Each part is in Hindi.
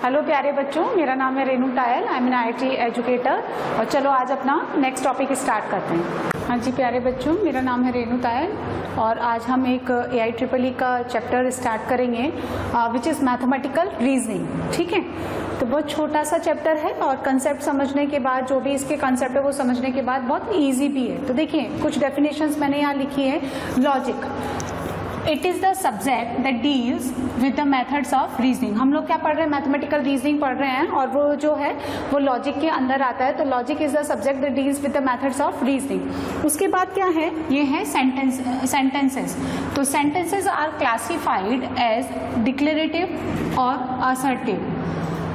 हेलो प्यारे बच्चों, मेरा नाम है Renu Tayal, I am an IIT educator. और चलो आज अपना नेक्स्ट टॉपिक स्टार्ट करते हैं। हाँ जी प्यारे बच्चों, मेरा नाम है रेनू टायल और आज हम एक AIEEE का चैप्टर स्टार्ट करेंगे विच इज़ मैथमेटिकल रीजनिंग। ठीक है, तो बहुत छोटा सा चैप्टर है और कंसेप्ट समझने के बाद, जो भी इसके कंसेप्ट है वो समझने के बाद बहुत ईजी भी है। तो देखिए कुछ डेफिनेशंस मैंने यहाँ लिखी है। Logic, it is the subject that deals with the methods of reasoning. हम लोग क्या पढ़ रहे हैं? मैथमेटिकल रीजनिंग पढ़ रहे हैं और वो जो है वो लॉजिक के अंदर आता है। तो logic is the subject that deals with the methods of reasoning. उसके बाद क्या है? ये है सेंटेंसेस। तो sentences are classified as declarative और assertive,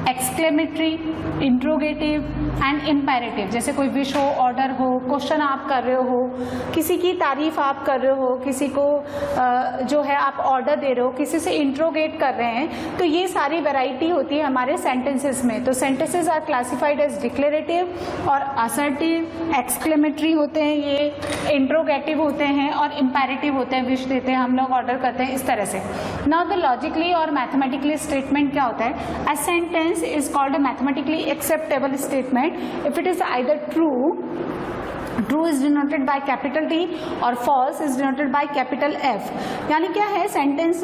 exclamatory, interrogative and imperative. जैसे कोई विश हो, ऑर्डर हो, क्वेश्चन आप कर रहे हो, किसी की तारीफ आप कर रहे हो, किसी को जो है आप ऑर्डर दे रहे हो, किसी से इंट्रोगेट कर रहे हैं, तो ये सारी वैरायटी होती है हमारे सेंटेंसेस में। तो sentences are classified as declarative और असर्टिव, एक्सक्लेमेटरी होते हैं, ये इंट्रोगेटिव होते हैं और इम्पेरेटिव होते हैं, विश देते हैं हम लोग, ऑर्डर करते हैं, इस तरह से। नाउ द लॉजिकली और मैथमेटिकली स्टेटमेंट क्या होता है? A sentence is called a mathematically acceptable statement if it is either true is denoted by capital T और false is denoted by capital F। यानी क्या है? सेंटेंस,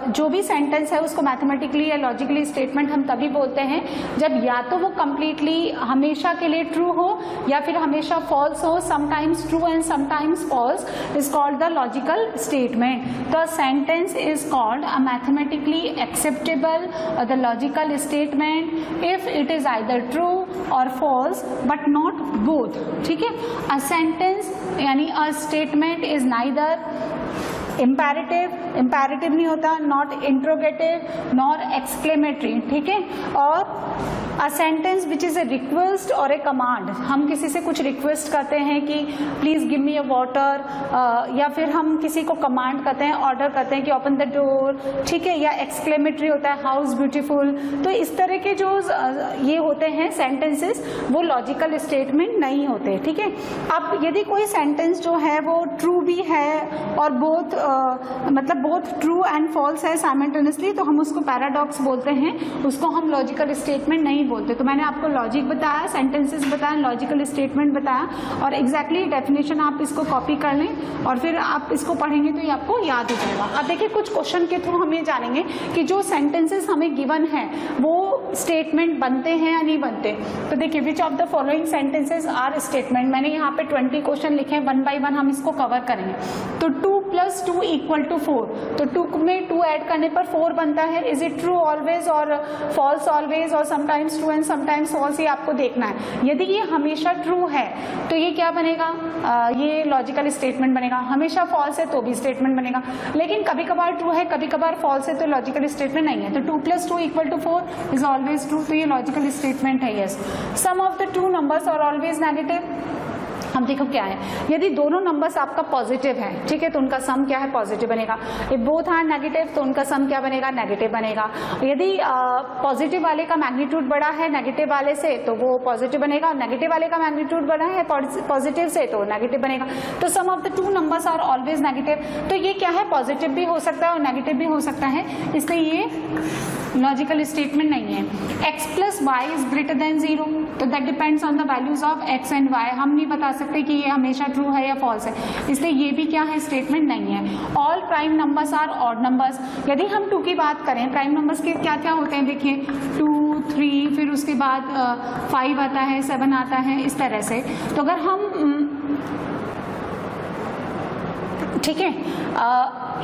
जो भी सेंटेंस है उसको मैथमेटिकली या लॉजिकली स्टेटमेंट हम तभी बोलते हैं जब या तो वो कंप्लीटली हमेशा के लिए ट्रू हो या फिर हमेशा फॉल्स हो। Sometimes true and sometimes false is called the logical statement. तो sentence is called a mathematically acceptable और the logical statement if it is either true और फॉल्स बट नॉट बोथ। ठीक है, a sentence यानी a statement is neither imperative नहीं होता, not interrogative nor exclamatory। ठीक है, और a sentence which is a request or a command। हम किसी से कुछ रिक्वेस्ट करते हैं कि please give me a water, या फिर हम किसी को कमांड करते हैं, ऑर्डर करते हैं कि ओपन द डोर। ठीक है, या एक्सक्लेमेटरी होता है, हाउस ब्यूटीफुल। तो इस तरह के जो ये होते हैं सेंटेंसेस, वो लॉजिकल स्टेटमेंट नहीं होते। ठीक है, अब यदि कोई सेंटेंस जो है वो ट्रू भी है और मतलब बोथ ट्रू एंड फॉल्स है साइमल्टेनियसली, तो हम उसको पैराडॉक्स बोलते हैं, उसको हम लॉजिकल स्टेटमेंट नहीं बोलते। तो मैंने आपको लॉजिक बताया, सेंटेंसेस बताया, लॉजिकल स्टेटमेंट बताया और एग्जैक्टली डेफिनेशन आप इसको कॉपी कर लें और फिर आप इसको पढ़ेंगे तो ये आपको याद हो जाएगा। अब देखिए कुछ क्वेश्चन के थ्रू हम ये जानेंगे कि जो सेंटेंसेस हमें गिवन है वो स्टेटमेंट बनते हैं या नहीं बनते। तो देखिए, which of the following sentences are statement. मैंने यहाँ पे 20 क्वेश्चन लिखे हैं, 1 by 1 हम इसको कवर करेंगे। तो 2 + 2 = 4। तो 2 में 2 ऐड करने पर 4 बनता है। इज इट ट्रू ऑलवेज और फॉल्स ऑलवेज और sometimes true and sometimes false, ये आपको देखना है। यदि ये हमेशा ट्रू है तो ये क्या बनेगा? ये लॉजिकल स्टेटमेंट बनेगा। हमेशा फॉल्स है तो भी स्टेटमेंट बनेगा। लेकिन कभी कभार ट्रू है, कभी कभार फॉल्स है, तो लॉजिकल स्टेटमेंट नहीं है। तो 2 + 2 = 4 इज ऑलवेज ट्रू, तो ये लॉजिकल स्टेटमेंट है। Yes, sum of the 2 numbers are always negative. हम देखो क्या है, यदि दोनों नंबर्स आपका पॉजिटिव है, ठीक है, तो उनका सम क्या है? पॉजिटिव बनेगा। इफ बोथ आर नेगेटिव तो उनका सम क्या बनेगा? नेगेटिव बनेगा। यदि पॉजिटिव वाले का मैग्नीट्यूड बड़ा है नेगेटिव वाले से तो वो पॉजिटिव बनेगा, और नेगेटिव वाले का मैग्नीट्यूड बड़ा है पॉजिटिव से तो नेगेटिव बनेगा। तो sum of the 2 numbers are always negative. तो ये क्या है? पॉजिटिव भी हो सकता है और नेगेटिव भी हो सकता है, इसलिए ये लॉजिकल स्टेटमेंट नहीं है। x + y is greater than 0, तो that depends on the values of x and y। हम नहीं बता सकते कि ये हमेशा ट्रू है या फॉल्स है, इसलिए ये भी क्या है? स्टेटमेंट नहीं है। All prime numbers are odd numbers. यदि हम 2 की बात करें, प्राइम नंबर्स के क्या क्या होते हैं? देखिए 2, 3, फिर उसके बाद 5 आता है, 7 आता है, इस तरह से। तो अगर हम ठीक है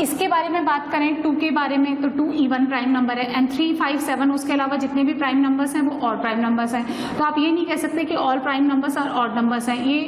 इसके बारे में बात करें 2 के बारे में, तो 2 इवन प्राइम नंबर है एंड 3, 5, 7 उसके अलावा जितने भी प्राइम नंबर्स हैं वो ऑड प्राइम नंबर्स हैं। तो आप ये नहीं कह सकते कि ऑल प्राइम नंबर्स और ऑड नंबर्स हैं, ये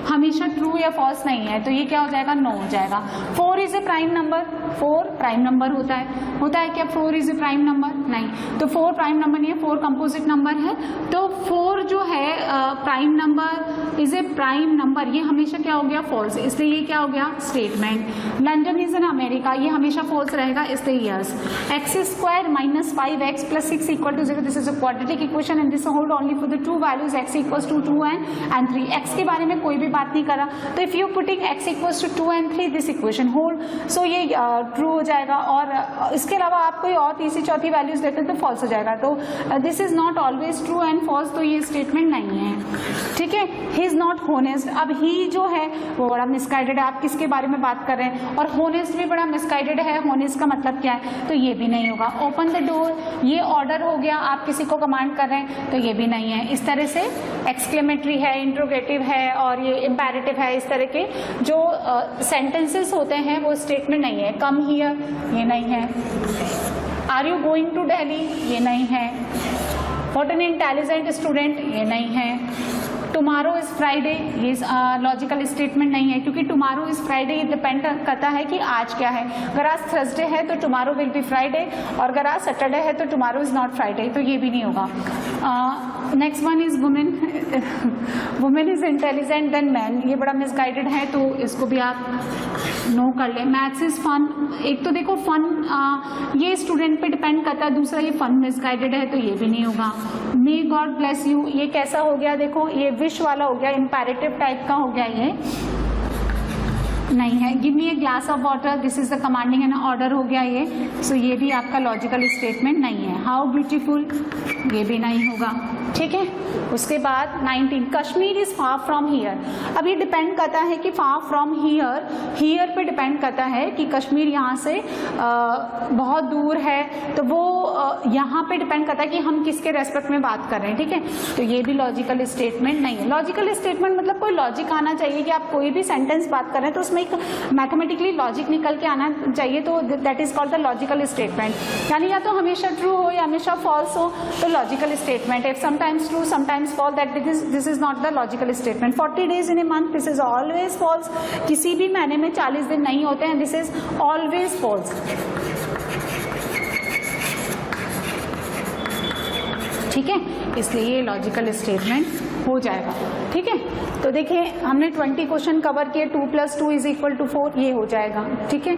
हमेशा ट्रू या फॉल्स नहीं है। तो ये क्या हो जाएगा? नो हो जाएगा। 4 is a prime number. 4 prime number होता है क्या? 4 इज ए प्राइम नंबर? नहीं, तो 4 प्राइम नंबर नहीं है, 4 कंपोजिट नंबर है। तो 4 जो है prime number is a prime number, ये हमेशा क्या हो गया? फॉल्स, इसलिए ये क्या हो गया? Statement. London is in America, ये हमेशा फॉल्स रहेगा, इसलिए yes. x² - 5x + 6 = 0। This is a quadratic equation and this hold only for the true values x = 2 and 3। x के बारे में कोई भी बात नहीं करा, तो if you putting x = 2 and 3 this equation hold, so ये ट्रू हो जाएगा। और इसके अलावा आप कोई और तीसरी चौथी वैल्यूज वैल्यूज लेते हैं तो फॉल्स हो जाएगा। तो this is not always true and false, तो ये स्टेटमेंट नहीं है, ठीक है। ही इज नॉट होनेस्ट, अब ही जो है वो बड़ा मिसगाइडेड है, आप किसके बारे में बात कर रहे हैं, और होनेस्ट भी बड़ा मिसगाइडेड है, होनेस्ट का मतलब क्या है, तो ये भी नहीं होगा। ओपन द डोर, ये ऑर्डर हो गया, आप किसी को कमांड कर रहे हैं, तो ये भी नहीं है। इस तरह से एक्सक्लेमेटरी है, इंट्रोगेटिव है और ये इम्पेरेटिव है, इस तरह के जो सेंटेंसेस होते हैं वो स्टेटमेंट नहीं है। कम हियर, ये नहीं है। Are you going to Delhi, ये नहीं है। व्हाट एन इंटेलिजेंट स्टूडेंट, ये नहीं है। टुमारो इज फ्राइडे, ये लॉजिकल स्टेटमेंट नहीं है, क्योंकि टुमारो इज फ्राइडे ये डिपेंड करता है कि आज क्या है। अगर आज थर्सडे है तो टुमारो विल बी फ्राइडे, और अगर आज सैटरडे है तो टुमारो इज नॉट फ्राइडे, तो ये भी नहीं होगा। Next one is women, women is intelligent then man, ये बड़ा मिसगाइडेड है, तो इसको भी आप नो कर ले। मैथ्स इज फन, एक तो देखो फन ये स्टूडेंट पे डिपेंड करता है, दूसरा ये फन मिसगाइडेड है, तो ये भी नहीं होगा। मे गॉड ब्लेस यू, ये कैसा हो गया, देखो ये विश वाला हो गया, इम्पेरेटिव टाइप का हो गया, ये नहीं है। Give me a glass of water, this is the commanding and order हो गया ये, सो ये भी आपका लॉजिकल स्टेटमेंट नहीं है। हाउ ब्यूटीफुल, ये भी नहीं होगा, ठीक है। उसके बाद 19, Kashmir is far from here, अब ये डिपेंड करता है कि फार फ्रॉम हियर, हियर पे डिपेंड करता है कि कश्मीर यहाँ से बहुत दूर है, तो वो यहाँ पे डिपेंड करता है कि हम किसके रेस्पेक्ट में बात कर रहे हैं, ठीक है। तो ये भी लॉजिकल स्टेटमेंट नहीं है। लॉजिकल स्टेटमेंट मतलब कोई लॉजिक आना चाहिए कि आप कोई भी सेंटेंस बात कर रहे हैं तो उसमें एक मैथमेटिकली लॉजिक निकल के आना चाहिए, तो that is called the logical statement. यानी या तो हमेशा ट्रू हो या हमेशा फॉल्स हो, तो logical statement. If sometimes true sometimes false, that this is not the logical statement. 40 days in a month, this is always false, किसी भी महीने में 40 दिन नहीं होते हैं, दिस इज ऑलवेज फॉल्स, ठीक है। इसलिए ये लॉजिकल स्टेटमेंट हो जाएगा, ठीक है। तो देखिए हमने 20 क्वेश्चन कवर किए, 2 + 2 = 4, ये हो जाएगा, ठीक है।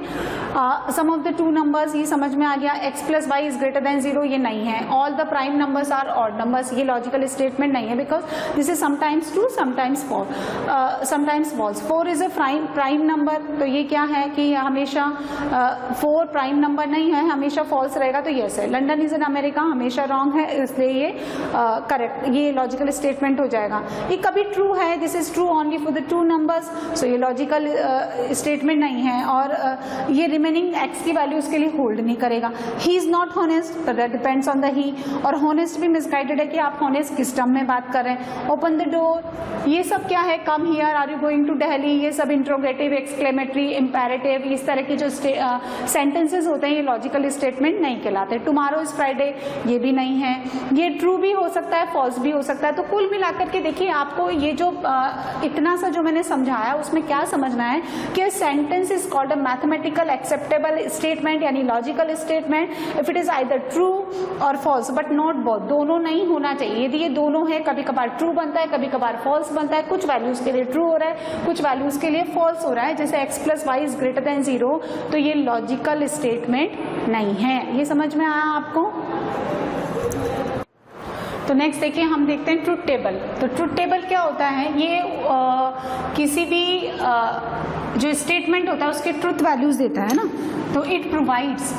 सम ऑफ द 2 नंबर्स, ये समझ में आ गया। x + y > 0, ये नहीं है। All the prime numbers are odd numbers, ये लॉजिकल स्टेटमेंट नहीं है, because this is sometimes true sometimes false. 4 is a prime number, तो ये क्या है कि हमेशा 4 प्राइम नंबर नहीं है, हमेशा फॉल्स रहेगा, तो यस है। लंदन इज इन अमेरिका, हमेशा रॉन्ग है, इसलिए ये करेक्ट, ये लॉजिकल स्टेटमेंट हो जाएगा। ये कभी ट्रू है, this is true only for the 2 numbers, so ये लॉजिकल स्टेटमेंट नहीं है। और ये रिमेनिंग x की वैल्यूज के लिए होल्ड नहीं करेगा। ही इज नॉट होनेस्ट, तो that depends on the he, और होनेस्ट भी मिसगाइडेड है कि आप होनेस्ट किस टर्म में बात कर रहे हैं। ओपन द डोर, ये सब क्या है, come here, are you going to Delhi, ये सब इंट्रोगेटिव, एक्सक्लेमेटरी, इम्पेरेटिव, इस तरह के जो सेंटेंसेस होते हैं ये लॉजिकल स्टेटमेंट नहीं कहलाते। टुमारो इज फ्राइडे, ये भी नहीं है। ये ट्रू भी हो सकता है, फॉल्स भी हो सकता है। तो कुल मिलाकर के देखिए आपको ये जो इतना सा जो मैंने समझाया उसमें क्या समझना है कि sentence is called a mathematical acceptable statement, यानी logical statement if it is either true और फॉल्स, बट नॉट बोथ, दोनों नहीं होना चाहिए। यदि ये दोनों है, कभी कभार ट्रू बनता है, कभी कभार फॉल्स बनता है, कुछ वैल्यूज के लिए ट्रू हो रहा है, कुछ वैल्यूज के लिए फॉल्स हो रहा है, जैसे x + y > 0, तो ये लॉजिकल स्टेटमेंट नहीं है। ये समझ में आया आपको? तो नेक्स्ट देखिए हम देखते हैं ट्रुथ टेबल। तो ट्रुथ टेबल क्या होता है, ये किसी भी जो स्टेटमेंट होता है उसके ट्रुथ वैल्यूज देता है ना, तो it provides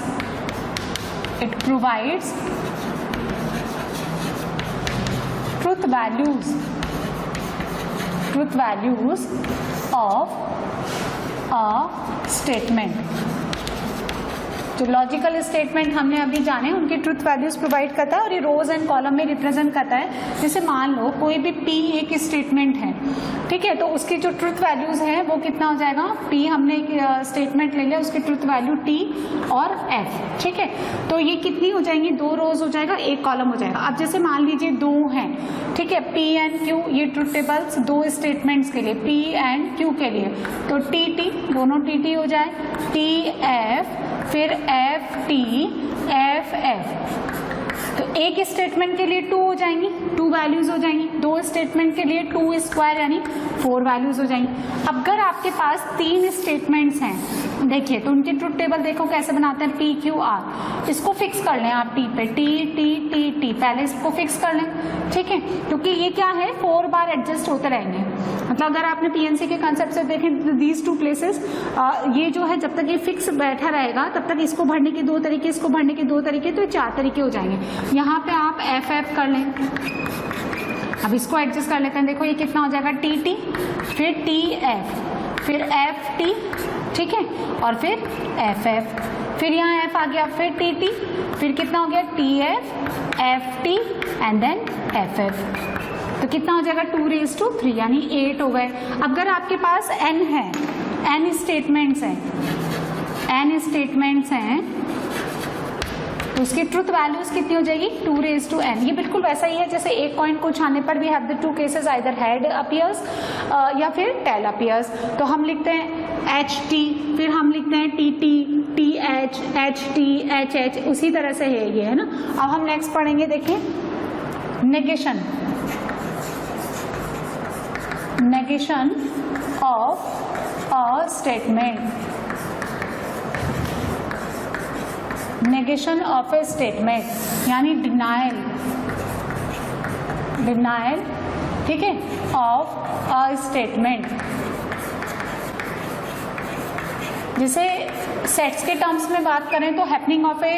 truth values of a statement. जो लॉजिकल स्टेटमेंट हमने अभी जाने उनके ट्रुथ वैल्यूज प्रोवाइड करता है, और ये रोज एंड कॉलम में रिप्रेजेंट करता है। जैसे मान लो कोई भी P एक स्टेटमेंट है, ठीक है, तो उसकी जो ट्रुथ वैल्यूज है वो कितना हो जाएगा, P हमने एक स्टेटमेंट ले लिया, उसकी ट्रुथ वैल्यू T और F, ठीक है। तो ये कितनी हो जाएंगी, 2 रोज हो जाएगा, 1 कॉलम हो जाएगा। अब जैसे मान लीजिए 2 हैं, ठीक है, P एंड Q, ये ट्रुथ टेबल्स 2 स्टेटमेंट्स के लिए, P एंड Q के लिए, तो TT, दोनों TT हो जाए, TF, फिर FT, FF। तो एक स्टेटमेंट के लिए 2 हो जाएंगी, 2 वैल्यूज हो जाएंगी, 2 स्टेटमेंट के लिए 2² यानी 4 वैल्यूज हो जाएंगी। अगर आपके पास 3 स्टेटमेंट्स हैं, देखिए तो उनकी ट्रुथ टेबल देखो कैसे बनाते हैं, पी क्यू आर, इसको फिक्स कर लें आप टी पे, टी टी टी टी, पहले इसको फिक्स कर लें, ठीक है, क्योंकि ये क्या है 4 बार एडजस्ट होते रहेंगे। मतलब अगर आपने पीएनसी के कंसेप्ट से देखें दीज 2 प्लेसेस, ये जो है जब तक ये फिक्स बैठा रहेगा तब तक इसको भरने के 2 तरीके, इसको भरने के 2 तरीके, तो 4 तरीके हो जाएंगे। यहाँ पे आप एफ एफ कर लें, अब इसको एडजस्ट कर लेते हैं, देखो ये कितना हो जाएगा टी टी, फिर टी एफ, फिर एफ टी, ठीक है, और फिर एफ एफ, फिर यहाँ एफ आ गया, फिर टी टी, फिर कितना हो गया T F T and then F F, तो कितना हो जाएगा 2�3, यानी 8 हो गए। अब अगर आपके पास n है, n स्टेटमेंट्स हैं, तो उसकी ट्रुथ वैल्यूज कितनी हो जाएगी 2⁻n। ये बिल्कुल वैसा ही है जैसे एक कॉइन को छाने पर भी have the 2 cases, either head appears या फिर टेल अपीयर्स। तो हम लिखते हैं एच टी, फिर हम लिखते हैं T T, T H, H T, H H, उसी तरह से है ये, है ना। अब हम नेक्स्ट पढ़ेंगे, देखिए negation, negation of a statement, negation of a statement यानी denial, ठीक है, of a statement। जैसे सेट्स के टर्म्स में बात करें तो happening of A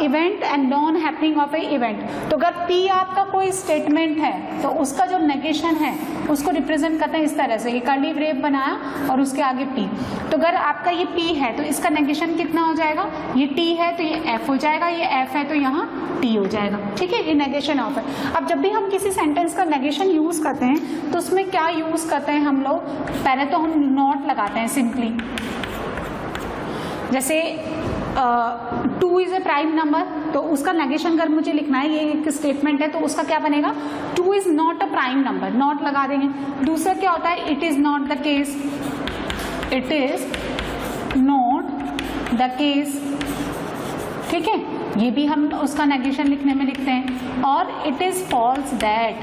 event and non happening of A event. तो अगर पी आपका कोई स्टेटमेंट है तो उसका जो नेगेशन है उसको रिप्रेजेंट करते हैं इस तरह से, ये कर्ली ब्रेव बनाया और उसके आगे पी। तो अगर आपका ये पी है तो इसका नेगेशन कितना हो जाएगा, ये टी है तो ये एफ हो जाएगा, ये एफ है तो यहाँ टी हो जाएगा, ठीक है, ये नेगेशन ऑफ है। अब जब भी हम किसी सेंटेंस का नेगेशन यूज करते हैं तो उसमें क्या यूज करते हैं हम लोग, पहले तो हम नॉट लगाते हैं सिंपली, जैसे 2 इज ए प्राइम नंबर, तो उसका नेगेशन अगर मुझे लिखना है, ये एक स्टेटमेंट है तो उसका क्या बनेगा 2 is not a prime number, not लगा देंगे। दूसरा क्या होता है, it is not the case, it is not the case, ठीक है, ये भी हम उसका नेगेशन लिखने में लिखते हैं। और it is false that,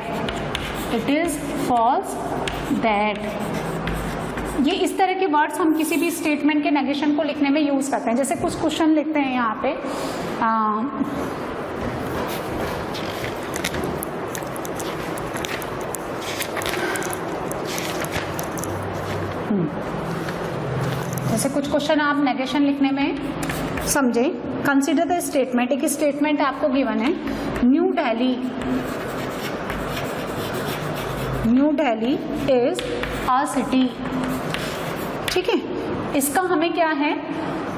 it is false that, ये इस तरह के वर्ड्स हम किसी भी स्टेटमेंट के नेगेशन को लिखने में यूज करते हैं। जैसे कुछ क्वेश्चन लिखते हैं यहाँ पे, जैसे कुछ क्वेश्चन आप नेगेशन लिखने में समझे। कंसीडर द स्टेटमेंट, एक स्टेटमेंट आपको गिवन है, new Delhi is a city, ठीक है, इसका हमें क्या है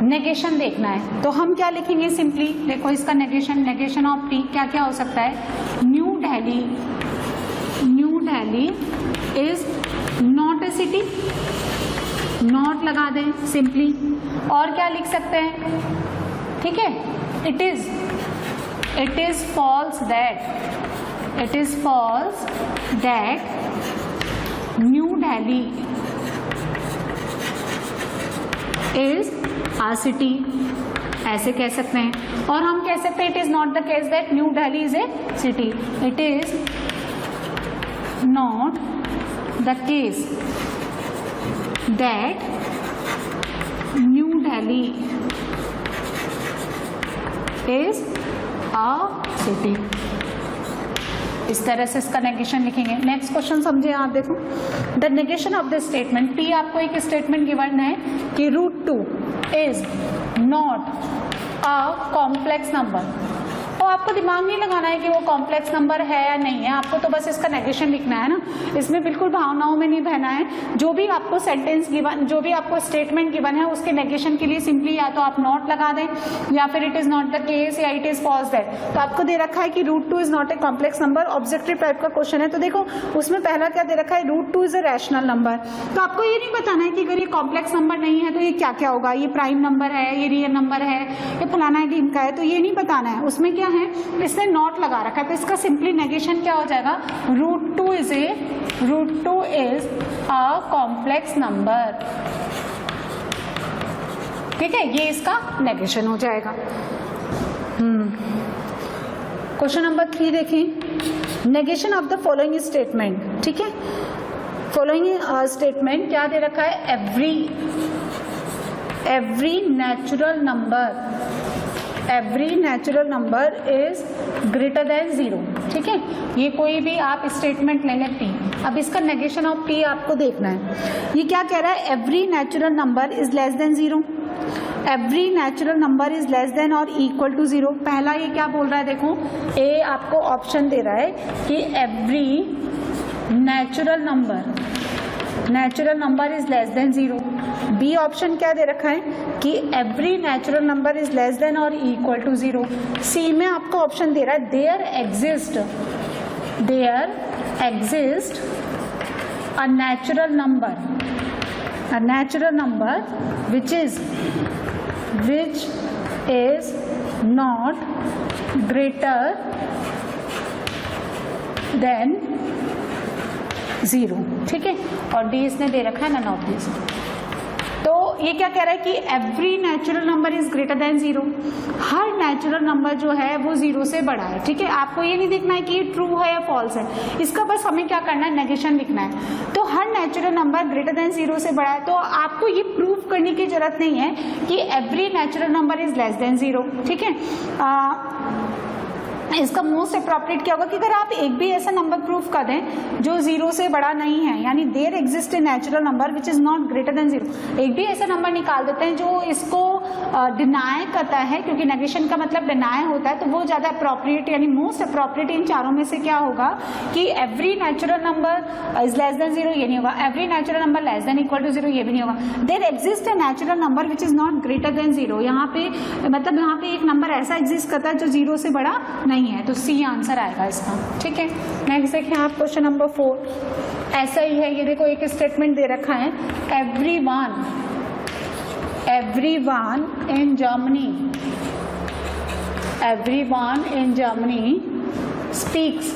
नेगेशन देखना है। तो हम क्या लिखेंगे, सिंपली देखो इसका नेगेशन ऑफ टी क्या क्या हो सकता है, new Delhi is not a city, not लगा दें सिंपली। और क्या लिख सकते हैं, ठीक है, it is false that New Delhi is a city, ऐसे कह सकते हैं। और हम कह सकते हैं it is not the case that New Delhi is a city, it is not the case that New Delhi is a city. इस तरह से इसका नेगेशन लिखेंगे। नेक्स्ट क्वेश्चन समझे आप, देखो the negation of the statement, P आपको एक स्टेटमेंट गिवन है कि √2 is not a complex number. तो आपको दिमाग नहीं लगाना है कि वो कॉम्प्लेक्स नंबर है या नहीं है, आपको तो बस इसका नेगेशन लिखना है ना, इसमें बिल्कुल भावनाओं में नहीं बहना है। जो भी आपको सेंटेंस गिवन, जो भी आपको स्टेटमेंट गिवन है उसके नेगेशन के लिए सिंपली या तो आप नॉट लगा दें या फिर it is not the case या इट इज फॉल्स दैट। तो आपको दे रखा है कि √2 is not a complex number, objective type का क्वेश्चन है। तो देखो उसमें पहला क्या दे रखा है, √2 इज ए रैशनल नंबर। तो आपको ये नहीं बताना है कि अगर ये कॉम्प्लेक्स नंबर नहीं है तो ये क्या क्या होगा, ये प्राइम नंबर है, ये रियल नंबर है, ये फलाना है ढीम का है, तो ये नहीं बताना है। उसमें क्या है, इसने नॉट लगा रखा है, तो इसका सिंपली नेगेशन क्या हो जाएगा, √2 इज अ कॉम्प्लेक्स नंबर, ठीक है, ये इसका नेगेशन हो जाएगा। क्वेश्चन नंबर 3 देखें, negation of the following statement, ठीक है, फॉलोइंग स्टेटमेंट क्या दे रखा है, every natural number is greater than 0, ठीक है। ये कोई भी आप स्टेटमेंट ले लें P। अब इसका नेगेशन ऑफ P आपको देखना है। ये क्या कह रहा है, every natural number is less than 0, every natural number is less than और इक्वल टू 0। पहला ये क्या बोल रहा है, देखो ए आपको ऑप्शन दे रहा है कि every natural number is less than 0। B option क्या दे रखा है कि every natural number is less than और इक्वल टू 0। सी में आपको ऑप्शन दे रहा है there exist a natural number which is not greater than 0, ठीक है। और डी इसने दे रखा है नन ऑफ दिस। तो ये क्या कह रहा है कि every natural number is greater than 0, her natural number जो है वो 0 से बड़ा है, ठीक है। आपको ये नहीं देखना है कि ये ट्रू है या फॉल्स है, इसका बस हमें क्या करना है, नेगेशन लिखना है। तो हर नेचुरल नंबर ग्रेटर देन 0 से बड़ा है, तो आपको ये प्रूव करने की जरूरत नहीं है कि every natural number is less than 0, ठीक है। इसका मोस्ट अप्रोप्रिएट क्या होगा कि अगर आप एक भी ऐसा नंबर प्रूफ कर दें जो 0 से बड़ा नहीं है, यानी there exist a natural number which is not greater than 0, एक भी ऐसा नंबर निकाल देते हैं जो इसको डिनाय करता है, क्योंकि नेगेशन का मतलब डिनाय होता है, तो वो ज़्यादा अप्रोप्रिएट यानी मोस्ट अप्रोप्रिएट इन चारों में से क्या होगा कि every natural number is less than 0, ये नहीं होगा। Every natural number less than equal to 0, ये भी नहीं होगा। There exist a natural number which is not greater than 0, यहाँ पे मतलब यहाँ पे एक नंबर ऐसा एग्जिस्ट करता है जो 0 से बड़ा नहीं है, तो सी आंसर आएगा इसका, ठीक है। नेक्स्ट देखिए आप क्वेश्चन नंबर 4, ऐसा ही है। ये देखो एक स्टेटमेंट दे रखा है, everyone in Germany speaks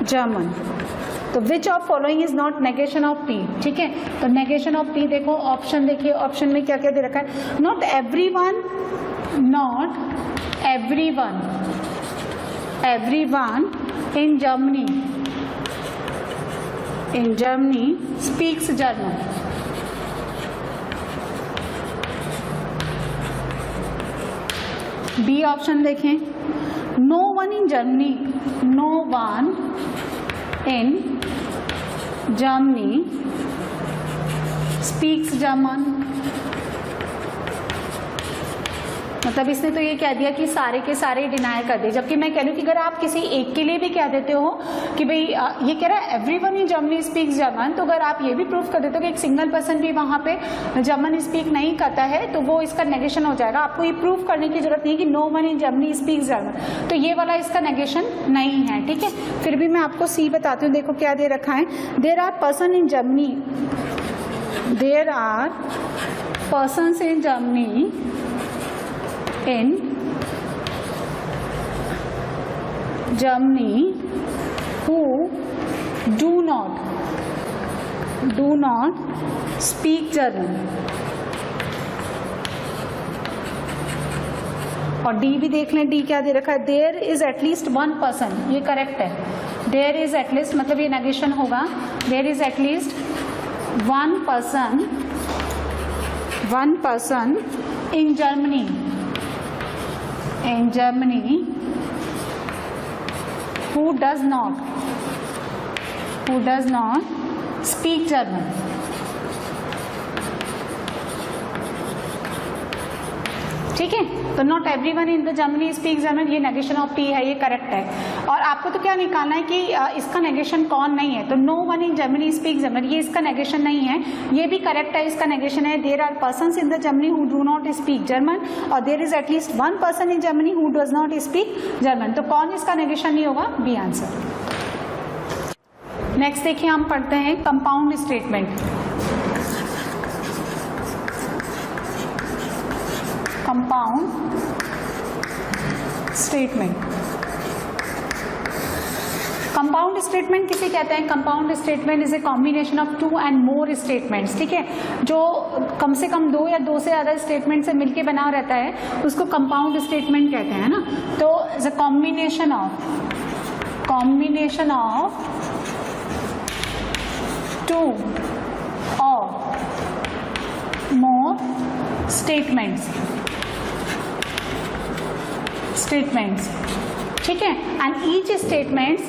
German. तो which of following is not negation of P, ठीक है। तो नेगेशन ऑफ P देखो, ऑप्शन देखिए, ऑप्शन में क्या क्या दे रखा है, not everyone in Germany speaks German। B option देखें, no one in Germany speaks German। मतलब इसने तो ये कह दिया कि सारे के सारे डिनाई कर दे, जबकि मैं कह रही हूँ कि अगर आप किसी एक के लिए भी कह देते हो कि भाई ये कह रहा है everyone in Germany speaks German, तो अगर आप ये भी प्रूफ कर देते हो कि एक सिंगल पर्सन भी वहाँ पे जर्मन स्पीक नहीं करता है, तो वो इसका नेगेशन हो जाएगा। आपको ये प्रूफ करने की जरूरत नहीं कि no one in Germany speaks German, तो ये वाला इसका नेगेशन नहीं है, ठीक है। फिर भी मैं आपको सी बताती हूँ, देखो क्या दे रखा है, there are person in Germany who do not speak German। और डी भी देख लें, डी क्या दे रखा है, there is at least one person, ये करेक्ट है। देयर इज एटलीस्ट मतलब ये नेगेशन होगा, there is at least one person in Germany who does not speak German। ठीक है, तो not everyone in the Germany speak German, ये नेगेशन ऑफ P है, ये करेक्ट है। और आपको तो क्या निकालना है कि इसका नेगेशन कौन नहीं है, तो no one in Germany speak German, ये इसका नेगेशन नहीं है, ये भी करेक्ट है। इसका नेगेशन है there are persons in the Germany who do not speak German, और there is at least one person in Germany who does not speak German, तो कौन इसका नेगेशन नहीं होगा, बी आंसर। नेक्स्ट देखिए हम पढ़ते हैं compound statement. Compound statement, compound statement किसे कहते हैं, compound statement is a combination of 2 and more statements, ठीक है। जो कम से कम 2 या 2 से ज़्यादा स्टेटमेंट से मिलके बना रहता है उसको कंपाउंड स्टेटमेंट कहते हैं ना। तो is a combination of 2 or statements, ठीक है। एंड ईच स्टेटमेंट्स,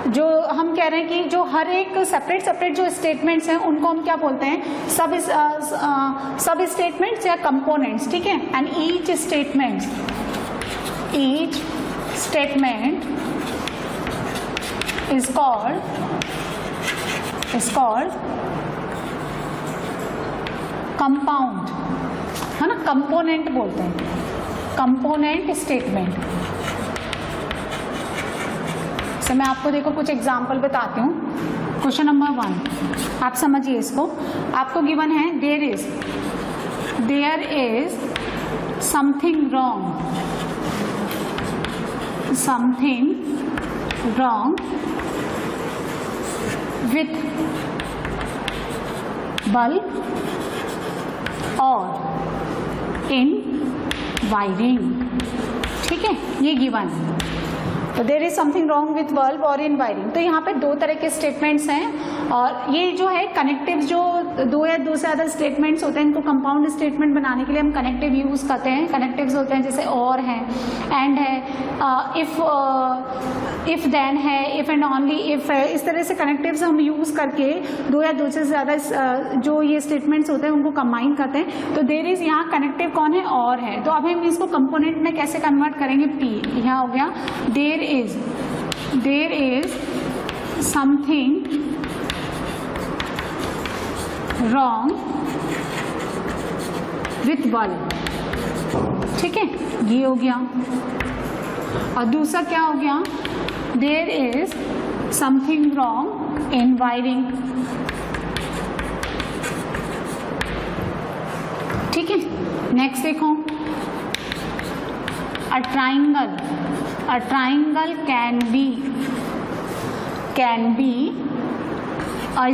जो हम कह रहे हैं कि जो हर एक सेपरेट जो स्टेटमेंट्स हैं उनको हम क्या बोलते हैं, सब स्टेटमेंट्स या कंपोनेंट्स, ठीक है। And each statement is called compound, है ना, कंपोनेंट बोलते हैं, कंपोनेंट स्टेटमेंट। तो मैं आपको देखो कुछ एग्जाम्पल बताती हूँ। क्वेश्चन नंबर 1, आप समझिए इसको। आपको गिवन है there is something wrong with bulb और इन वायरिंग, ठीक है, ये गिवन है। तो there is something wrong with bulb और इन वायरिंग। तो यहाँ पे दो तरह के स्टेटमेंट्स हैं, और ये जो है कनेक्टिव, जो दो या दो से ज़्यादा स्टेटमेंट्स होते हैं, इनको कंपाउंड स्टेटमेंट बनाने के लिए हम कनेक्टिव यूज़ करते हैं। कनेक्टिव्स होते हैं जैसे और है, एंड है, इफ देन है, इफ एंड ओनली इफ है। इस तरह से कनेक्टिव्स हम यूज़ करके दो या दो से ज़्यादा जो ये स्टेटमेंट्स होते हैं उनको कंबाइन करते हैं। तो देयर इज यहाँ कनेक्टिव कौन है, और है। तो अब हम इसको कंपोनेंट में कैसे कन्वर्ट करेंगे, पी। यहाँ हो गया there is something wrong with bulb, ठीक है, ये हो गया। और दूसरा क्या हो गया, there is something wrong in wiring, ठीक है। नेक्स्ट देखो, a triangle can be a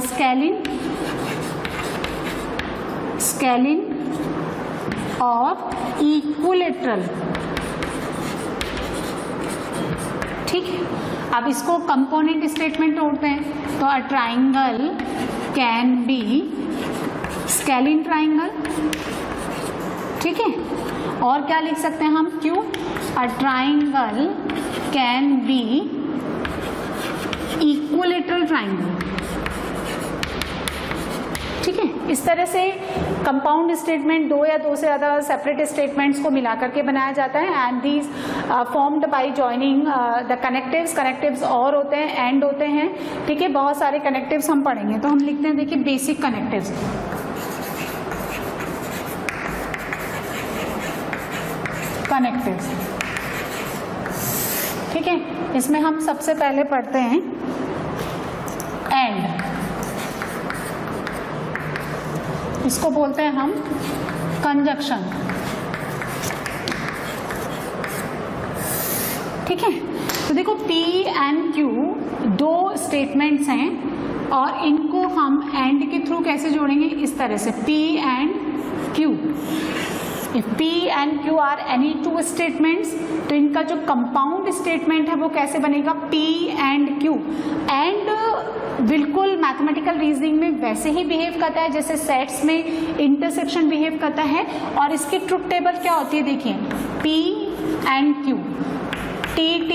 scalene और इक्विलेटरल, ठीक है। अब इसको कंपोनेंट स्टेटमेंट तोड़ते हैं। तो a triangle can be scalene triangle, ठीक है। और क्या लिख सकते हैं हम, क्यों, a triangle can be equilateral triangle, ठीक है। इस तरह से कंपाउंड स्टेटमेंट दो या दो से ज़्यादा सेपरेट स्टेटमेंट्स को मिला करके बनाया जाता है। And these formed by joining the connectives और होते हैं, एंड होते हैं, ठीक है। बहुत सारे कनेक्टिव्स हम पढ़ेंगे। तो हम लिखते हैं, देखिए, बेसिक कनेक्टिव्स, ठीक है। इसमें हम सबसे पहले पढ़ते हैं एंड, इसको बोलते हैं हम कंजक्शन, ठीक है। तो देखो, P एंड Q दो स्टेटमेंट्स हैं, और इनको हम एंड के थ्रू कैसे जोड़ेंगे, इस तरह से, P and Q। If P and Q are any two statements, तो इनका जो कंपाउंड स्टेटमेंट है वो कैसे बनेगा, P and Q। एंड बिल्कुल मैथमेटिकल रीजनिंग में वैसे ही बिहेव करता है जैसे सेट्स में इंटरसेक्शन बिहेव करता है। और इसकी ट्रुथ टेबल क्या होती है, देखिए, P and Q, TT,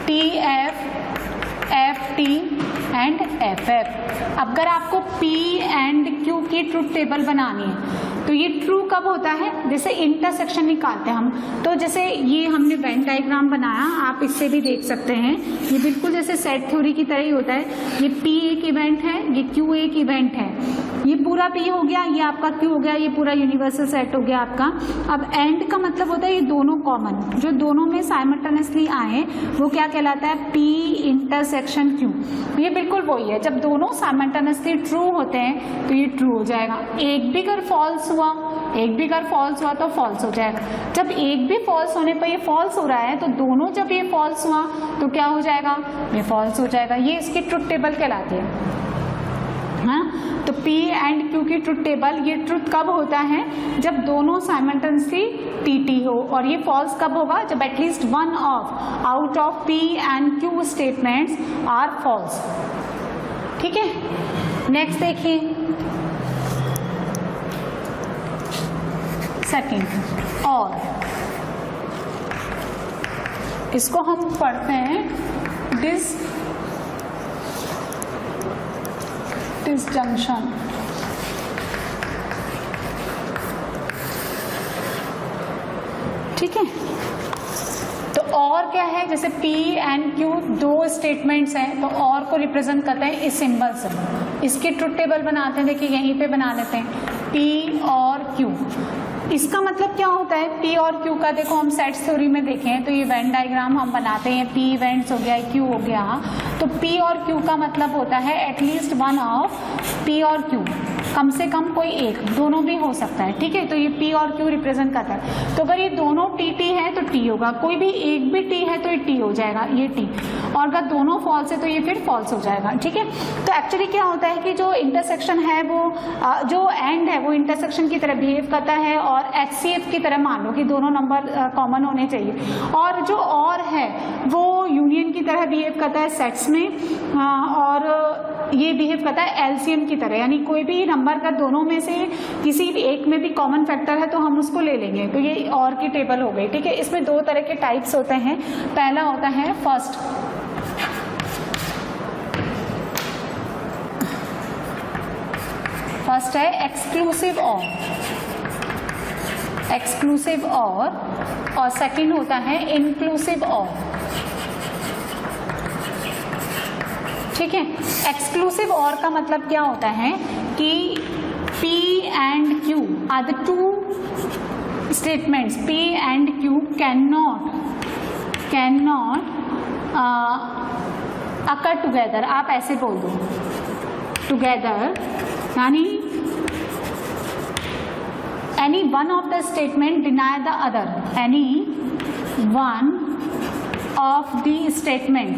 TF, FT and FF। अगर आपको P एंड Q की ट्रुथ टेबल बनानी है तो ये ट्रू कब होता है, जैसे इंटरसेक्शन निकालते हैं हम। तो जैसे ये हमने वेन डायग्राम बनाया, आप इससे भी देख सकते हैं, ये बिल्कुल जैसे सेट थ्योरी की तरह ही होता है। ये P एक इवेंट है, ये Q एक इवेंट है, ये पूरा P हो गया, ये आपका Q हो गया, ये पूरा यूनिवर्सल सेट हो गया आपका। अब एंड का मतलब होता है ये दोनों कॉमन, जो दोनों में साइमल्टेनियसली आए वो क्या कहलाता है, P इंटरसेक्शन Q। ये बिल्कुल वही है, जब दोनों साइमल्टेनियसली ट्रू होते हैं तो ये ट्रू हो जाएगा। एक भी अगर फॉल्स हुआ तो फॉल्स हो जाएगा। जब एक भी फॉल्स होने पर ये फॉल्स हो रहा है तो दोनों जब ये फॉल्स हुआ तो क्या हो जाएगा, ये फॉल्स हो जाएगा। ये इसकी ट्रुथ टेबल कहलाती है। हाँ, तो P एंड Q की ट्रुथ टेबल, ये ट्रुथ कब होता है, जब दोनों साइमल्टेनियसली TT हो। और ये फॉल्स कब होगा, जब at least one out of P and Q statements are false, ठीक है। नेक्स्ट देखिए, सेकंड और, इसको हम पढ़ते हैं डिसजंक्शन। ठीक है, तो और क्या है, जैसे P एंड Q दो स्टेटमेंट्स हैं, तो और को रिप्रेजेंट करते हैं इस सिंबल से। इसकी ट्रुथ टेबल बनाते हैं, देखिए यहीं पे बना लेते हैं P और Q। इसका मतलब क्या होता है P और Q का, देखो हम सेट थ्योरी में देखें तो ये वेन डायग्राम हम बनाते हैं, P इवेंट्स हो गया, Q हो गया, तो P और Q का मतलब होता है एटलीस्ट वन ऑफ P और Q, कम से कम कोई एक, दोनों भी हो सकता है। ठीक है, तो ये P और Q रिप्रेजेंट करता है। तो अगर ये दोनों TT है तो T होगा, कोई भी एक भी T है तो ये T हो जाएगा, ये T, और अगर दोनों फॉल्स है तो ये फिर फॉल्स हो जाएगा। ठीक है, तो एक्चुअली क्या होता है कि जो इंटरसेक्शन है वो जो एंड है वो इंटरसेक्शन की तरह बिहेव करता है, और HCF की तरह मान लो कि दोनों नंबर कॉमन होने चाहिए, और जो और है वो यूनियन की तरह बिहेव करता है सेट्स में, और ये बिहेव करता है LCM की तरह, यानी कोई भी नंबर का दोनों में से किसी एक में भी कॉमन फैक्टर है तो हम उसको ले लेंगे। तो ये और की टेबल हो गई। ठीक है, इसमें दो तरह के टाइप्स होते हैं। पहला होता है फर्स्ट है एक्सक्लूसिव और सेकंड होता है इंक्लूसिव और। ठीक है, एक्सक्लूसिव और का मतलब क्या होता है कि P and Q are the two statements. P and Q cannot occur together. आप ऐसे बोल दो together, यानी any one of the statement deny the other. Any one of the statement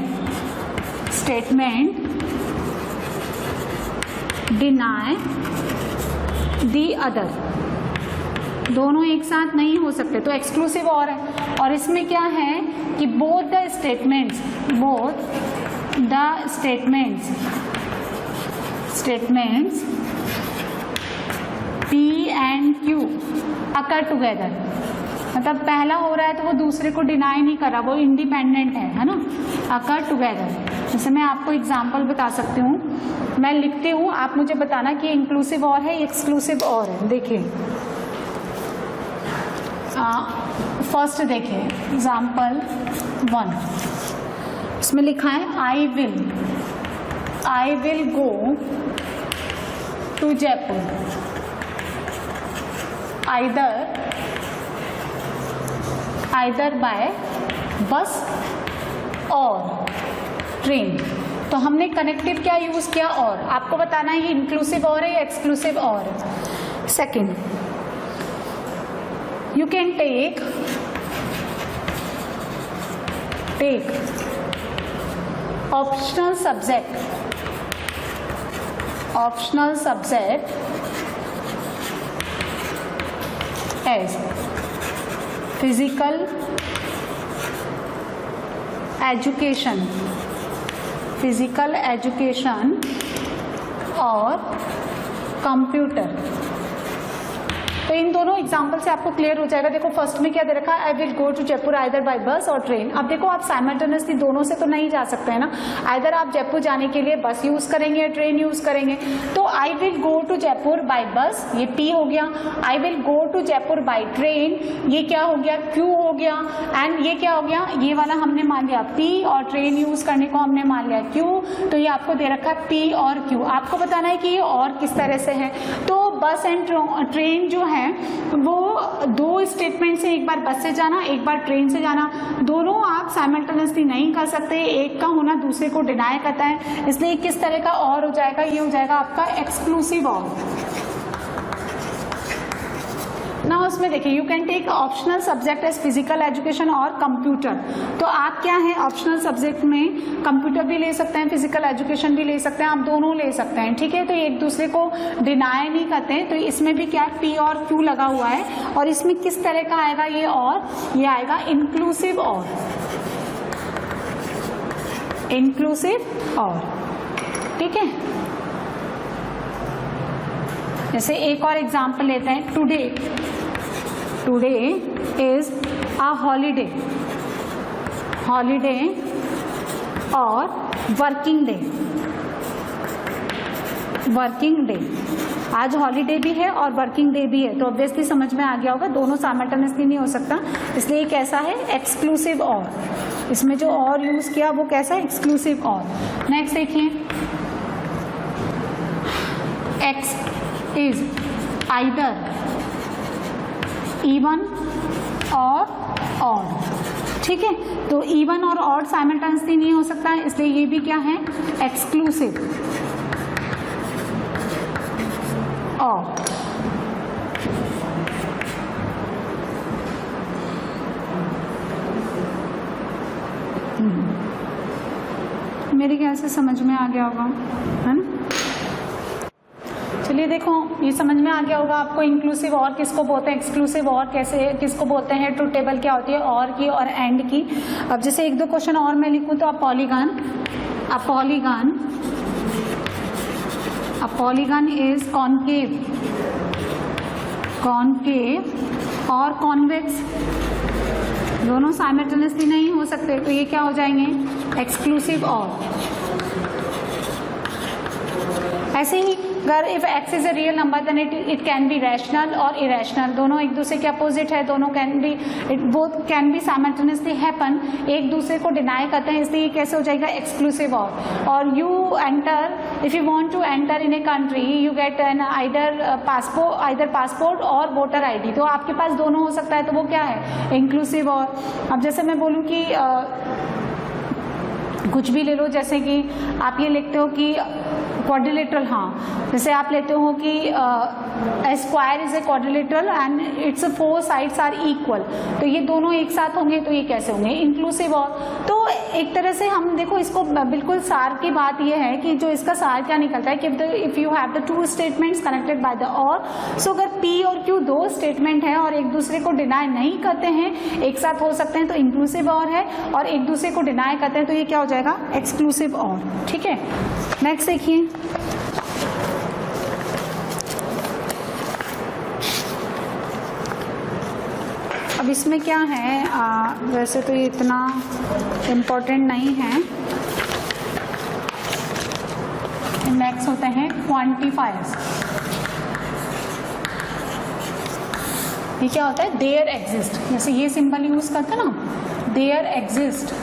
deny the other, दोनों एक साथ नहीं हो सकते, तो एक्सक्लूसिव और है। और इसमें क्या है कि both the statements P and Q occur together, मतलब पहला हो रहा है तो वो दूसरे को डिनाई नहीं कर रहा, वो इंडिपेंडेंट है ना, occur together। जैसे मैं आपको एग्जांपल बता सकती हूँ, मैं लिखती हूँ, आप मुझे बताना कि इंक्लूसिव और है एक्सक्लूसिव और है। देखिए फर्स्ट देखिए एग्जांपल 1, इसमें लिखा है I will go to Jaipur either by bus और ट्रेन। तो हमने कनेक्टिव क्या यूज किया, और आपको बताना है ये इंक्लूसिव और है या एक्सक्लूसिव और है। Second, you can take optional subject as physical education और कंप्यूटर। तो इन दोनों एग्जाम्पल से आपको क्लियर हो जाएगा। देखो फर्स्ट में क्या दे रखा है, I will go to Jaipur either by bus और ट्रेन। अब देखो आप साइमल्टेनियसली दोनों से तो नहीं जा सकते हैं ना, आइदर आप जयपुर जाने के लिए बस यूज करेंगे या ट्रेन यूज करेंगे। तो I will go to Jaipur by bus, ये P हो गया। I will go to Jaipur by train, ये क्या हो गया, Q हो गया। एंड ये क्या हो गया, ये वाला हमने मान लिया P और ट्रेन यूज करने को हमने मान लिया Q। तो ये आपको दे रखा है P और Q। आपको बताना है कि ये और किस तरह से है। तो बस एंड ट्रेन जो है वो दो स्टेटमेंट से, एक बार बस से जाना एक बार ट्रेन से जाना, दोनों आप साइमल्टेनियसली नहीं कर सकते, एक का होना दूसरे को डिनाई करता है। इसलिए किस तरह का और हो जाएगा, ये हो जाएगा आपका एक्सक्लूसिव और। ना उसमें देखिए you can take optional subject as physical education और कंप्यूटर। तो आप क्या है ऑप्शनल सब्जेक्ट में कंप्यूटर भी ले सकते हैं, फिजिकल एजुकेशन भी ले सकते हैं, आप दोनों ले सकते हैं। ठीक है, तो एक दूसरे को डिनाई नहीं करते हैं। तो इसमें भी क्या P और Q लगा हुआ है। और इसमें किस तरह का आएगा ये और, ये आएगा इंक्लूसिव और, इंक्लूसिव और। ठीक है, जैसे एक और एग्जाम्पल लेते हैं, today is a holiday, holiday और वर्किंग डे, वर्किंग डे। आज हॉलीडे भी है और वर्किंग डे भी है, तो ऑब्वियसली समझ में आ गया होगा दोनों साइमल्टेनियसली नहीं हो सकता, इसलिए कैसा है, एक्सक्लूसिव और। इसमें जो और यूज किया वो कैसा है, एक्सक्लूसिव और। नेक्स्ट देखिए, एक्स इज आइदर इवन और ऑड, ठीक है। तो इवन और ऑड साइमल्टेनियसली नहीं हो सकता है, इसलिए ये भी क्या है, एक्सक्लूसिव और। मेरे ख्याल से समझ में आ गया होगा, है ना। चलिए देखो, ये समझ में आ गया होगा आपको इंक्लूसिव और किसको बोलते हैं, एक्सक्लूसिव और कैसे किसको बोलते हैं, ट्रुथ टेबल क्या होती है और की और एंड की। अब जैसे एक दो क्वेश्चन और मैं लिखूं तो a polygon is concave, concave और convex दोनों साइमल्टेनियसली नहीं हो सकते, तो ये क्या हो जाएंगे, एक्सक्लूसिव और। ऐसे ही अगर if X is a real number then it can be rational और इरेशनल, दोनों एक दूसरे के अपोजिट है, दोनों can be, both can be simultaneously happen, एक दूसरे को डिनाई करते हैं, इसलिए कैसे हो जाएगा, एक्सक्लूसिव और। You enter, if you want to enter in a country you get an either passport और वोटर आईडी, तो आपके पास दोनों हो सकता है, तो वो क्या है, इंक्लूसिव और। अब जैसे मैं बोलूँ कि कुछ भी ले लो, जैसे कि आप ये लिखते हो कि क्वाड्रिलेटरल, हाँ, जैसे आप लेते हो कि a square is a quadrilateral and its 4 sides are equal, तो ये दोनों एक साथ होंगे, तो ये कैसे होंगे, इंक्लूसिव और। तो एक तरह से हम देखो इसको बिल्कुल सार की बात ये है कि जो इसका सार क्या निकलता है कि if you have the 2 statements connected by the और, सो अगर P और Q 2 स्टेटमेंट है और एक दूसरे को डिनाई नहीं करते हैं, एक साथ हो सकते हैं, तो इंक्लूसिव और है, और एक दूसरे को डिनाई करते हैं तो ये क्या हो जाएगा, एक्सक्लूसिव और, ठीक है। नेक्स्ट देखिए, अब इसमें क्या है, वैसे तो ये इतना इम्पोर्टेंट नहीं है, नेक्स्ट होते हैं क्वांटिफायर्स। ये क्या होता है, देयर एग्जिस्ट, जैसे ये सिंबल यूज करते हैं ना, देयर एग्जिस्ट,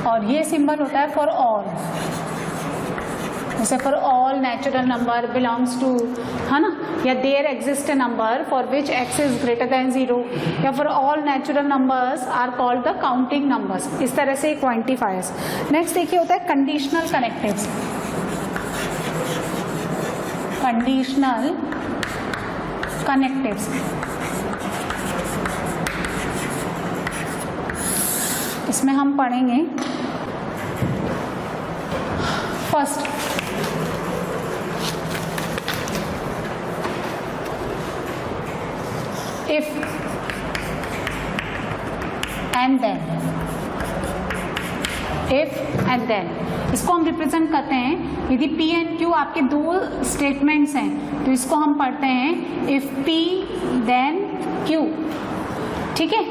और ये सिंबल होता है फॉर ऑल, जैसे for all natural number belongs to, है ना, या there exist a number for which x is greater than 0, या for all natural numbers are called the counting numbers, इस तरह से क्वांटिफायर्स। नेक्स्ट देखिए होता है कंडीशनल कनेक्टिव्स, कंडीशनल कनेक्टिव्स, इसमें हम पढ़ेंगे first if and then, if and then, इसको हम रिप्रेजेंट करते हैं, यदि P एंड Q आपके 2 स्टेटमेंट्स हैं तो इसको हम पढ़ते हैं इफ P देन Q, ठीक है।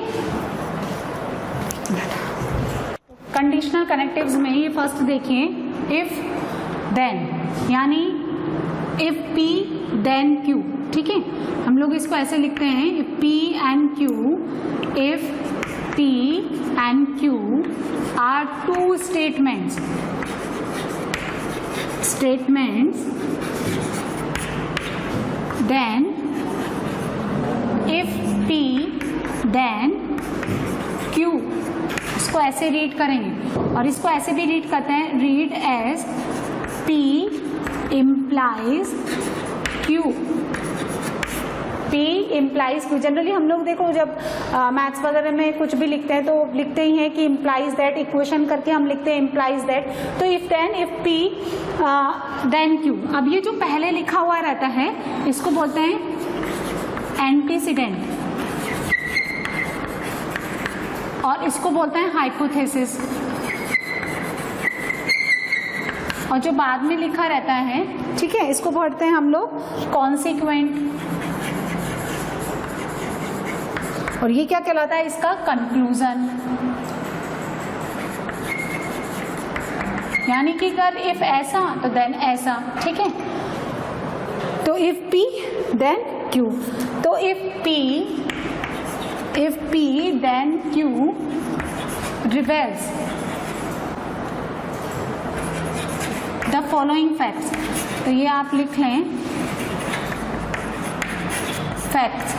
कंडीशनल कनेक्टिव्स में ये फर्स्ट देखिए, इफ देन, यानी इफ P देन Q, ठीक है। हम लोग इसको ऐसे लिखते हैं, if P and Q, if P and Q are 2 statements, then if P then Q, इसको ऐसे रीड करेंगे, और इसको ऐसे भी रीड करते हैं, read as P implies Q, P implies Q। Generally हम लोग देखो जब मैथ्स वगैरह में कुछ भी लिखते हैं तो लिखते ही हैं कि implies that, इक्वेशन करके हम लिखते हैं implies that, तो if then if P then Q। अब ये जो पहले लिखा हुआ रहता है इसको बोलते हैं एंटीसीडेंट, और इसको बोलते हैं हाइपोथेसिस। और जो बाद में लिखा रहता है, ठीक है, इसको पढ़ते हैं हम लोग कॉन्सिक्वेंट, और ये क्या कहलाता है, इसका कंक्लूजन। यानी कि अगर इफ ऐसा तो देन ऐसा, ठीक है। तो इफ P देन Q, तो if P then Q reveals the following facts, तो ये आप लिख लें facts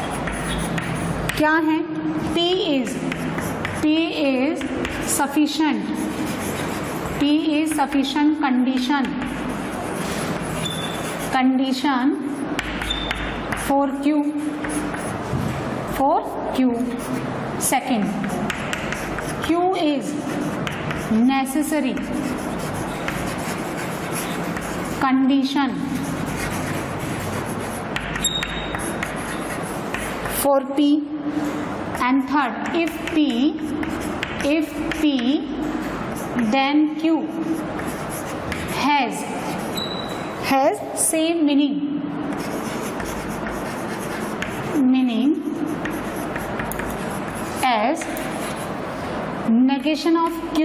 क्या है। P is sufficient condition for Q. Second, Q is necessary condition for P. And third, if P then Q has same meaning as negation of Q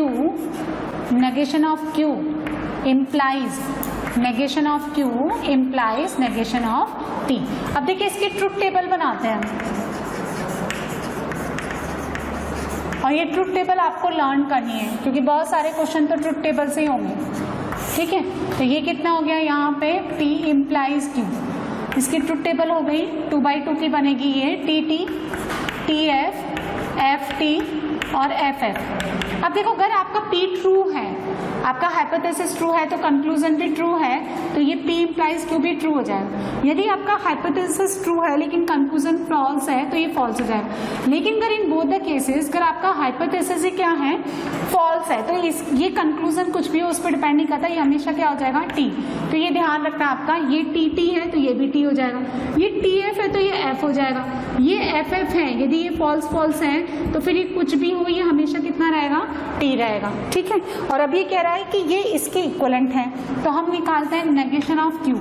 implies negation of T। अब देखिए इसकी ट्रुथ टेबल बनाते हैं, और ये ट्रुथ टेबल आपको लर्न करनी है क्योंकि बहुत सारे क्वेश्चन तो ट्रुथ टेबल से ही होंगे, ठीक है। तो ये कितना हो गया यहाँ पे, P इम्प्लाइज Q, इसकी ट्रुथ टेबल हो गई 2/2 की बनेगी ये TT, TF, FT और FF। अब देखो अगर आपका P ट्रू है, आपका हाइपोथेसिस ट्रू है तो कंक्लूजन भी ट्रू है, तो ये P इम्प्लाइज Q भी ट्रू हो जाएगा। यदि आपका हाइपोथेसिस ट्रू है लेकिन कंक्लूजन फॉल्स है तो ये फॉल्स हो जाएगा। लेकिन अगर इन बोथ द केसेस अगर आपका हाइपोथेसिस ही क्या है, फॉल्स है, तो ये कंक्लूजन कुछ भी हो उस पर डिपेंड नहीं करता, ये हमेशा क्या हो जाएगा, T। तो ये ध्यान रखना आपका, ये TT है तो ये भी T हो जाएगा, ये TF है तो ये F हो जाएगा, ये FF है, यदि ये फॉल्स है तो फिर ये कुछ भी हो ये हमेशा कितना रहेगा, T रहेगा, ठीक है। और अब ये कह रहा है कि ये इसके इक्वलेंट है, तो हम निकालते हैं नेगेशन ऑफ Q,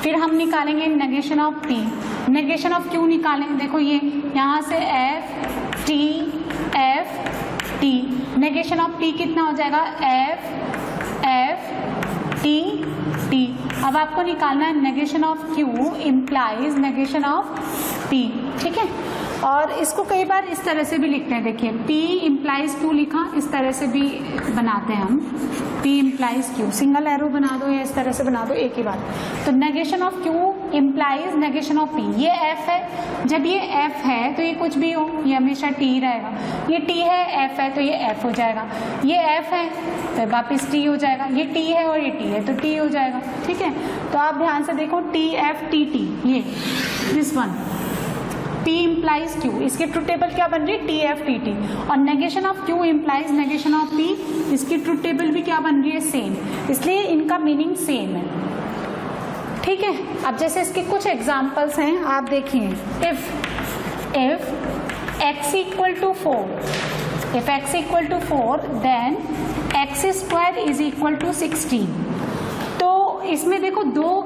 फिर हम निकालेंगे negation of P। Negation of Q निकालेंगे, देखो ये यहाँ से F T F T, negation of T कितना हो जाएगा, F F T T। अब आपको निकालना है negation of Q implies negation of P, ठीक है। और इसको कई बार इस तरह से भी लिखते हैं, देखिए P इम्प्लाइज Q लिखा, इस तरह से भी बनाते हैं हम, P implies Q, single arrow बना दो या इस तरह से बना दो, एक ही बात। तो negation of Q implies negation of P, ये F है, जब ये F है तो ये कुछ भी हो ये हमेशा T रहेगा, ये T है F है तो ये F हो जाएगा, ये F है तो वापस T हो जाएगा, ये T है और ये T है तो T हो जाएगा, ठीक है। तो आप ध्यान से देखो T F T T, ये this one P implies Q, इसकी ट्रुथ टेबल क्या बन रही है, T F T T। और negation of Q implies negation of P, इसकी ट्रुथ टेबल भी क्या बन रही है, सेम, इसलिए इनका मीनिंग सेम है, ठीक है। अब जैसे इसके कुछ एग्जांपल्स हैं, आप देखिए, if x equal to 4 then x square is equal to 16। तो इसमें देखो दो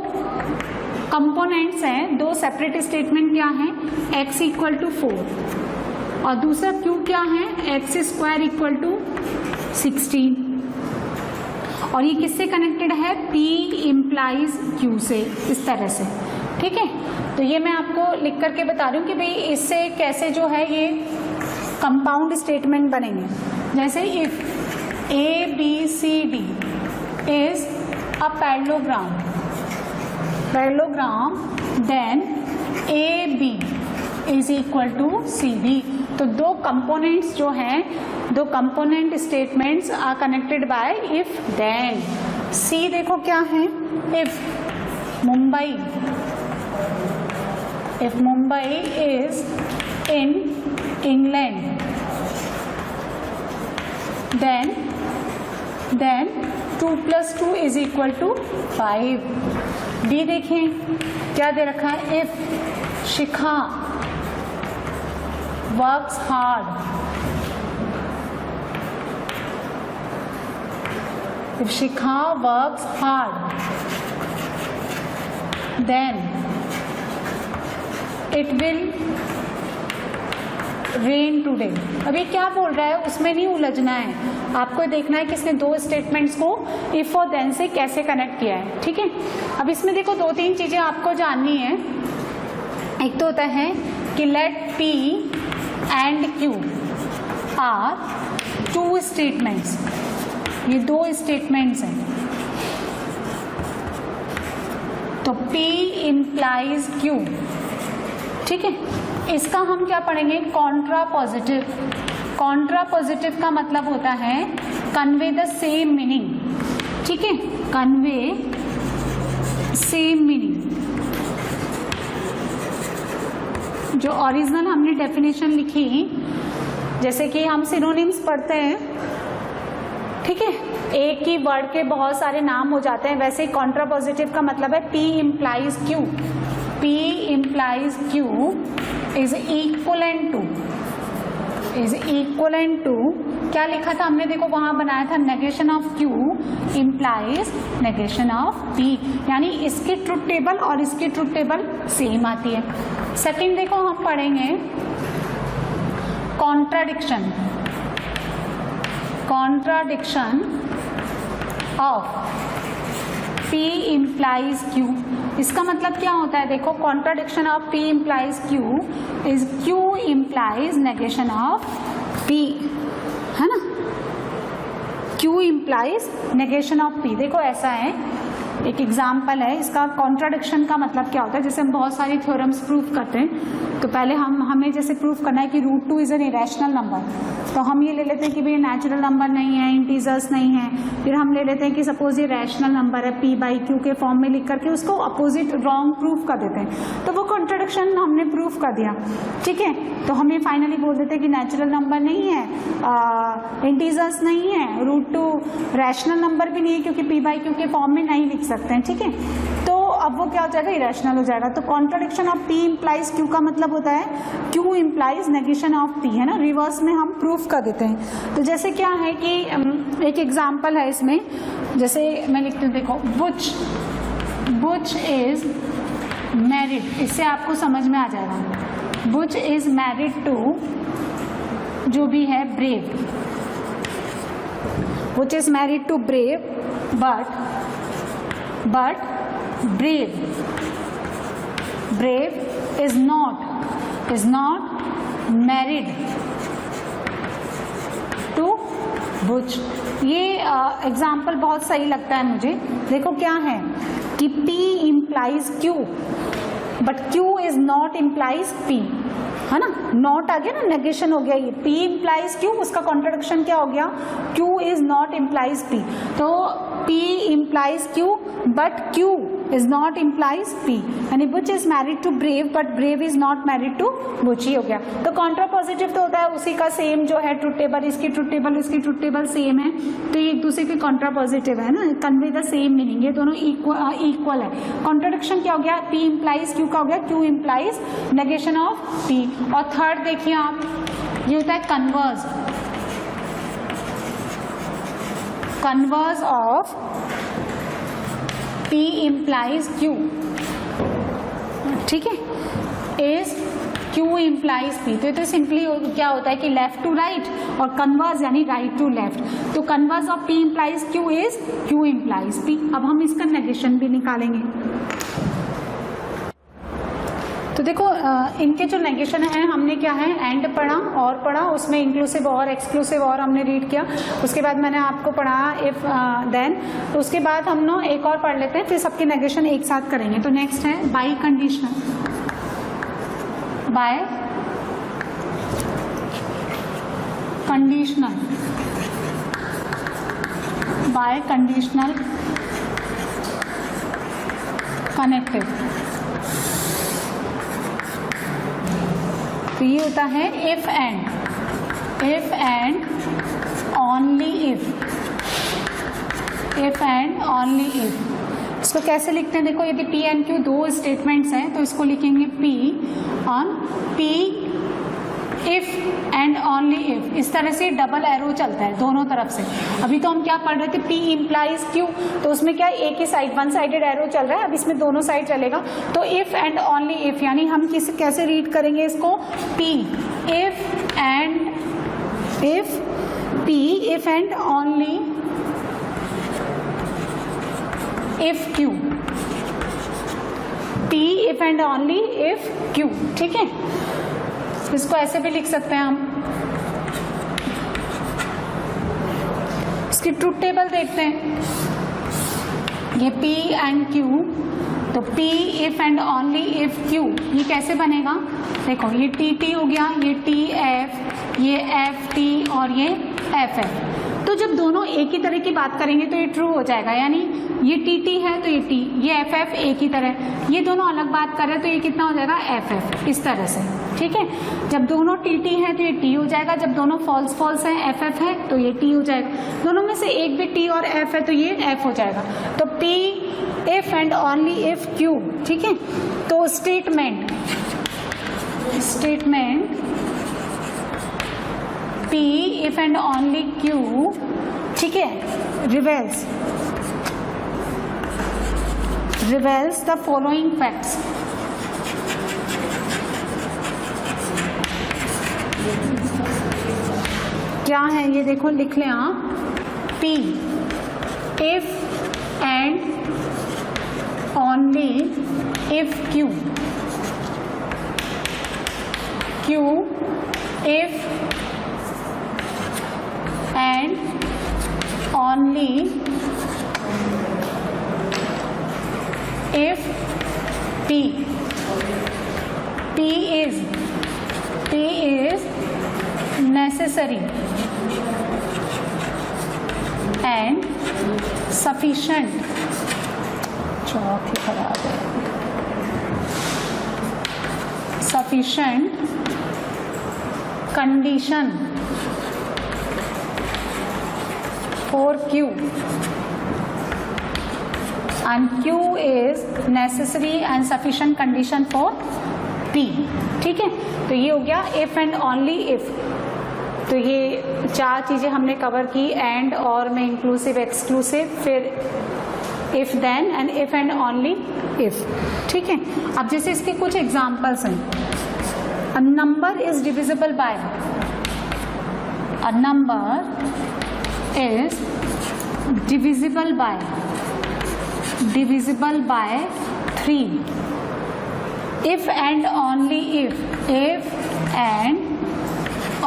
कंपोनेंट्स हैं, दो सेपरेट स्टेटमेंट क्या हैं, x इक्वल टू 4 और दूसरा q क्या है, x स्क्वायर इक्वल टू 16। और ये किससे कनेक्टेड है, P इम्प्लाइज Q से, इस तरह से, ठीक है। तो ये मैं आपको लिख करके बता रही हूँ कि भाई इससे कैसे जो है ये कंपाउंड स्टेटमेंट बनेंगे। जैसे if ABCD is a parallelogram then AB is equal to CD। तो दो कंपोनेंट्स जो हैं, दो component statements are connected by if then. C देखो क्या है, if Mumbai is in England then 2 + 2 is equal to 5। D देखें क्या दे रखा है, if Shikha works hard If Shikha works hard, then it will rain today. अभी क्या बोल रहा है उसमें नहीं उलझना है, आपको देखना है कि इसने दो स्टेटमेंट्स को इफ और देन से कैसे कनेक्ट किया है, ठीक है। अब इसमें देखो दो तीन चीजें आपको जाननी है। एक तो होता है कि let P and Q are two statements, ये दो स्टेटमेंट्स हैं, तो P इंप्लाइज Q, ठीक है। इसका हम क्या पढ़ेंगे, कॉन्ट्रा पॉजिटिव। कॉन्ट्रा पॉजिटिव का मतलब होता है कन्वे द सेम मीनिंग, ठीक है, कन्वे सेम मीनिंग। जो ओरिजिनल हमने डेफिनेशन लिखी, जैसे कि हम सिनोनिम्स पढ़ते हैं, ठीक है, एक ही वर्ड के बहुत सारे नाम हो जाते हैं, वैसे ही कॉन्ट्रा पॉजिटिव का मतलब है P implies Q। P implies Q is equivalent to क्या लिखा था हमने, देखो वहां बनाया था negation of Q implies negation of P, यानी इसकी ट्रुथ टेबल और इसकी ट्रुथ टेबल सेम आती है। सेकंड देखो हम पढ़ेंगे contradiction, contradiction of P implies Q। इसका मतलब क्या होता है, देखो contradiction of P implies Q is Q implies negation of P, है ना, Q implies negation of P। देखो ऐसा है, एक एग्जाम्पल है इसका। कॉन्ट्राडिक्शन का मतलब क्या होता है, जैसे हम बहुत सारी थ्योरम्स प्रूव करते हैं, तो पहले हमें जैसे प्रूव करना है कि √2 इज एन इरेशनल नंबर, तो हम ये ले लेते हैं कि भाई नेचुरल नंबर नहीं है, इंटीजर्स नहीं है। फिर हम ले लेते हैं कि सपोज ये रैशनल नंबर है, P/Q के फॉर्म में लिख करके उसको अपोजिट रॉन्ग प्रूफ कर देते हैं, तो वो कॉन्ट्राडिक्शन हमने प्रूफ कर दिया, ठीक है। तो हम ये फाइनली बोल देते हैं कि नेचुरल नंबर नहीं है, इंटीजर्स नहीं है, √2 रैशनल नंबर भी नहीं है क्योंकि P/Q के फॉर्म में नहीं लिख सकते हैं, ठीक है। तो अब वो क्या हो जाएगा, इरेशनल हो जाएगा। तो contradiction of P implies Q का मतलब होता है Q implies negation of P, है ना, रिवर्स में हम प्रूफ कर देते हैं। तो जैसे क्या है कि एक एग्जाम्पल है इसमें, जैसे मैं लिखती हूँ, देखो बुच इज मैरिड, इससे आपको समझ में आ जाएगा। बुच इज मैरिड टू, जो भी है, brave. Butch is married to brave, but brave is not married to Butch। ये एग्जाम्पल बहुत सही लगता है मुझे। देखो क्या है कि P implies Q but Q is not implies P, है ना, नॉट आ गया ना, नेगेशन हो गया। ये P implies Q, उसका कॉन्ट्रडिक्शन क्या हो गया, Q is not implies P। तो P implies Q but Q is not implies P, यानी Butch is married to Brave but Brave is not married to Butch ही हो गया। तो कॉन्ट्रापोजिटिव तो होता है उसी का सेम जो है ट्रुथ टेबल, इसकी ट्रुथ टेबल इसकी ट्रुथ टेबल सेम है, तो ये एक दूसरे के कॉन्ट्रापोजिटिव है ना, कन्वे द सेम मीनिंग, ये दोनों इक्वल है। कॉन्ट्रडिक्शन क्या हो गया, P implies Q का हो गया Q implies negation of P। और थर्ड देखिए आप, ये होता है converse, converse of P implies Q, ठीक है, इज Q implies P। तो सिंपली क्या होता है कि लेफ्ट टू राइट और कन्वर्स यानी राइट टू लेफ्ट। तो converse of P implies Q is Q implies P। अब हम इसका नेगेशन भी निकालेंगे। तो देखो इनके जो नेगेशन है, हमने क्या है, एंड पढ़ा और पढ़ा, उसमें इंक्लूसिव और एक्सक्लूसिव और हमने रीड किया। उसके बाद मैंने आपको पढ़ा इफ देन, तो उसके बाद हम लोग एक और पढ़ लेते हैं, फिर सबके नेगेशन एक साथ करेंगे। तो नेक्स्ट है bye conditional, bye conditional, bye conditional connective. तो ये होता है if and only if, if and only if. इसको कैसे लिखते हैं, देखो यदि P एंड Q दो स्टेटमेंट्स हैं तो इसको लिखेंगे P on P if and only if, इस तरह से डबल एरो चलता है दोनों तरफ से। अभी तो हम क्या पढ़ रहे थे, P इम्प्लाइज Q, तो उसमें क्या एक ही साइड वन साइडेड एरो चल रहा है, अब इसमें दोनों साइड चलेगा। तो इफ एंड ओनली इफ, यानी हम कैसे रीड करेंगे इसको, P if and if, P if and only if Q, P if and only if Q, ठीक है। इसको ऐसे भी लिख सकते हैं हम। इसकी ट्रूथ टेबल देखते हैं, ये P एंड Q, तो P if and only if Q, ये कैसे बनेगा, देखो ये TT हो गया, ये TF, ये FT और ये FF। तो जब दोनों एक ही तरह की बात करेंगे तो ये ट्रू हो जाएगा, यानी ये TT है तो ये T, ये FF एक ही तरह, ये दोनों अलग बात कर रहे हैं तो ये कितना हो जाएगा FF, इस तरह से, ठीक है। जब दोनों TT है तो ये T हो जाएगा, जब दोनों फॉल्स फॉल्स है FF है तो ये T हो जाएगा, दोनों में से एक भी T और F है तो ये F हो जाएगा। तो P if and only if Q, ठीक है। तो statement P if and only Q, ठीक है, रिवेल्स द फॉलोइंग फैक्ट्स। क्या है ये, देखो लिख लें आप, P if and only if Q, Q if and only if P is necessary and sufficient, sufficient condition for Q and Q is necessary and sufficient condition for P, ठीक है। तो ये हो गया if and only if। तो ये चार चीजें हमने कवर की, एंड और में इंक्लूसिव एक्सक्लूसिव, फिर if then and if and only if, ठीक है। अब जैसे इसके कुछ एग्जाम्पल्स हैं, a number is divisible by, a number is divisible by 3 if and only if and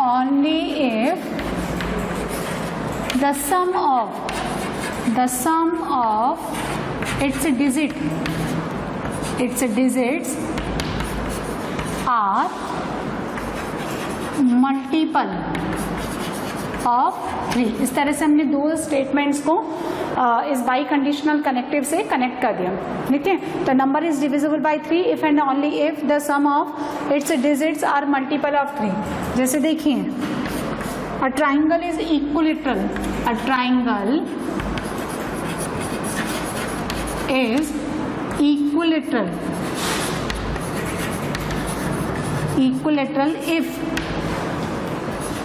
only if the sum of its digits are multiple of 3। इस तरह से हमने दो स्टेटमेंट्स को इस बाई कंडीशनल कनेक्टिव से कनेक्ट कर दिया, ठीक है। तो number is divisible by 3 if and only if the sum of its digits are multiple of 3। जैसे देखिए, a triangle is equilateral, a triangle is equilateral if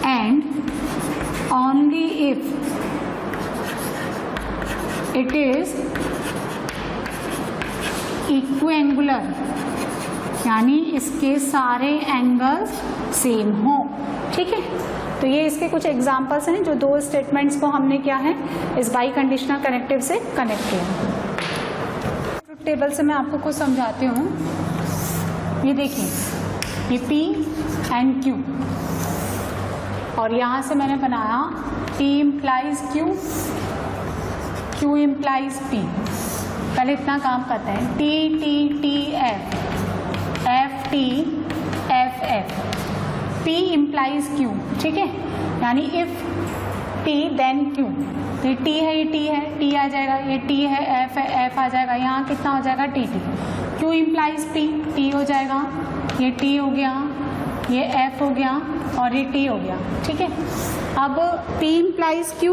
and only if it is equiangular, यानी इसके सारे एंगल्स सेम हो, ठीक है। तो ये इसके कुछ एग्जांपल्स हैं जो दो स्टेटमेंट्स को हमने क्या है इस बाई कंडीशनल कनेक्टिव से कनेक्ट किया। ट्रुथ टेबल से मैं आपको कुछ समझाती हूँ। ये देखिए, ये P एंड Q, और यहाँ से मैंने बनाया P implies Q, Q implies P। पहले इतना काम करते हैं, T T T F, F T F F, P implies Q, ठीक है। यानी इफ P देन Q, ये T है, ये T है, T आ जाएगा, ये T है, F है, F आ जाएगा, यहाँ कितना हो जाएगा T T। Q implies P, T हो जाएगा, ये T हो गया, ये F हो गया और ये T हो गया, ठीक है। अब P implies Q,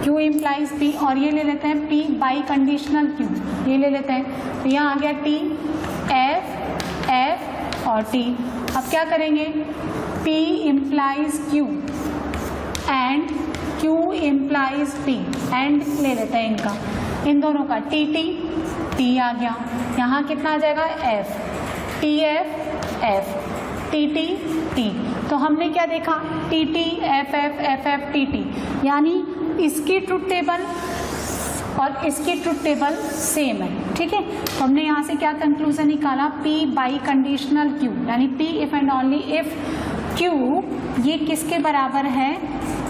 Q implies P, और ये ले लेते हैं P बाई कंडीशनल Q, ये ले लेते हैं। तो यहाँ आ गया T, F, F और T। अब क्या करेंगे, P implies Q and Q implies P, and ले लेते हैं इनका, इन दोनों का T आ गया, यहाँ कितना आ जाएगा F, TF, TT, तो हमने क्या देखा TT, FF, TT, यानी इसकी ट्रुथ टेबल और इसकी ट्रुथ टेबल सेम है, ठीक है। तो हमने यहाँ से क्या कंक्लूजन निकाला, P बाई कंडीशनल Q, यानी P if and only if Q ये किसके बराबर है,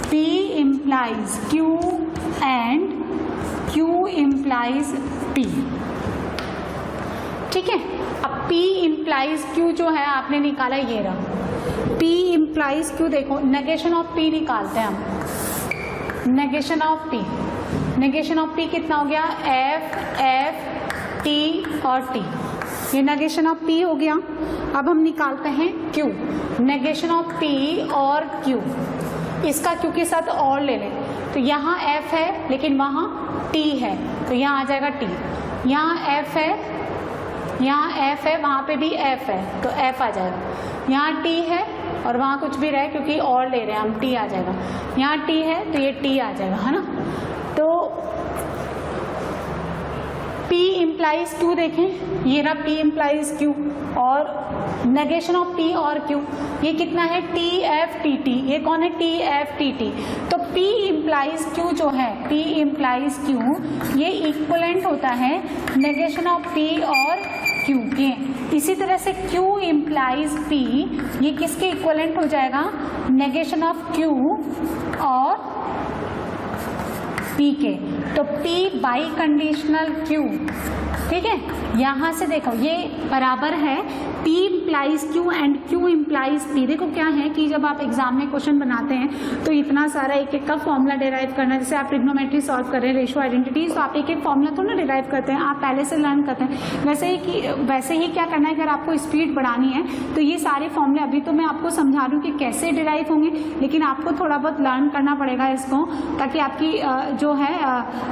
P implies Q and Q implies P, ठीक है। अब P implies Q जो है आपने निकाला, ये रहा P implies Q, देखो नेगेशन ऑफ P निकालते हैं हम, negation of P, negation of P कितना हो गया, F, T और T, ये नेगेशन ऑफ P हो गया। अब हम निकालते हैं Q, नेगेशन ऑफ P और Q, इसका Q के साथ और ले लें, तो यहाँ F है लेकिन वहाँ T है, तो यहाँ आ जाएगा T, यहाँ F है, यहाँ F है, वहाँ पे भी F है, तो F आ जाएगा, यहाँ T है और वहाँ कुछ भी रहे क्योंकि और ले रहे हैं हम, T आ जाएगा, यहाँ T है तो ये T आ जाएगा, है ना। तो P implies Q देखें, ये रहा P implies Q, और नेगेशन ऑफ P और Q ये कितना है, TF, TT, ये कौन है, TF, TT, तो P implies Q जो है, P implies Q ये इक्वलेंट होता है नेगेशन ऑफ P और Q के। इसी तरह से Q implies P ये किसके इक्वलेंट हो जाएगा, नेगेशन ऑफ Q और P के, तो P बाई कंडीशनल Q, ठीक है। यहाँ से देखो ये बराबर है P implies Q and Q implies P। देखो क्या है कि जब आप एग्जाम में क्वेश्चन बनाते हैं तो इतना सारा एक एक का फॉर्मूला डिराइव करना, जैसे आप ट्रिग्नोमेट्री सॉल्व कर रहे हैं, रेशियो आइडेंटिटी, तो आप एक एक फॉर्मूला तो ना डिराइव करते हैं, आप पहले से लर्न करते हैं। वैसे ही क्या करना है, अगर आपको स्पीड बढ़ानी है तो ये सारे फॉर्मूले, अभी तो मैं आपको समझा रही हूँ कि कैसे डिराइव होंगे, लेकिन आपको थोड़ा बहुत लर्न करना पड़ेगा इसको, ताकि आपकी जो है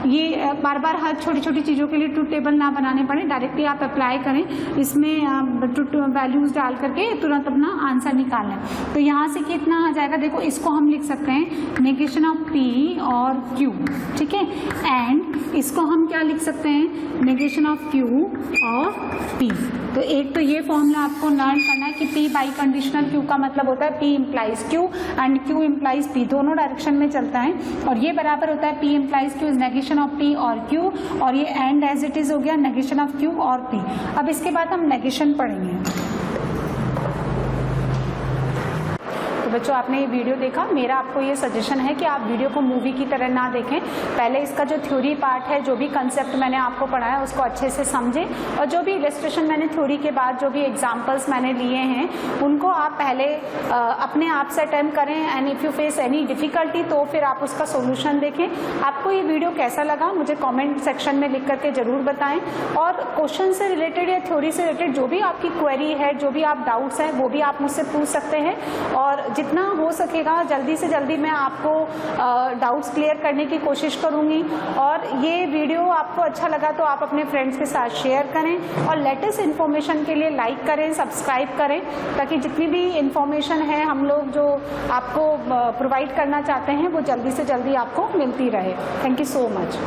ये बार बार हर छोटी छोटी चीज़ों के लिए ट्रुथ टेबल ना बनाने पड़े, डायरेक्टली आप अप्लाई करें, इसमें ट्रुथ वैल्यूज डाल करके तुरंत अपना आंसर निकालना है। तो यहाँ से कितना आ जाएगा, देखो इसको हम लिख सकते हैं नेगेशन ऑफ P और Q, ठीक है, एंड इसको हम क्या लिख सकते हैं, नेगेशन ऑफ Q और P। तो एक तो ये फॉर्मूला आपको लर्न करना है कि P बाई कंडीशनल Q का मतलब होता है P implies Q and Q implies P, दोनों डायरेक्शन में चलता है, और ये बराबर होता है P implies Q is negation of P और Q, और ये एंड एज इट इज हो गया नेगेशन ऑफ Q और P। अब इसके बाद हम नेगेशन पढ़ेंगे। तो बच्चों आपने ये वीडियो देखा, मेरा आपको ये सजेशन है कि आप वीडियो को मूवी की तरह ना देखें, पहले इसका जो थ्योरी पार्ट है, जो भी कंसेप्ट मैंने आपको पढ़ाया उसको अच्छे से समझें, और जो भी इलस्ट्रेशन मैंने थ्योरी के बाद जो भी एग्जांपल्स मैंने लिए हैं उनको आप पहले अपने आप से अटेम्प्ट करें, and if you face any difficulty तो फिर आप उसका सोल्यूशन देखें। आपको ये वीडियो कैसा लगा मुझे कॉमेंट सेक्शन में लिख करके ज़रूर बताएँ, और क्वेश्चन से रिलेटेड या थ्योरी से रिलेटेड जो भी आपकी क्वेरी है, जो भी आप डाउट्स हैं, वो भी आप मुझसे पूछ सकते हैं, और जितना हो सकेगा जल्दी से जल्दी मैं आपको डाउट्स क्लियर करने की कोशिश करूंगी। और ये वीडियो आपको अच्छा लगा तो आप अपने फ्रेंड्स के साथ शेयर करें, और लेटेस्ट इन्फॉर्मेशन के लिए लाइक करें, सब्सक्राइब करें, ताकि जितनी भी इन्फॉर्मेशन है हम लोग जो आपको प्रोवाइड करना चाहते हैं वो जल्दी से जल्दी आपको मिलती रहे। Thank you so much.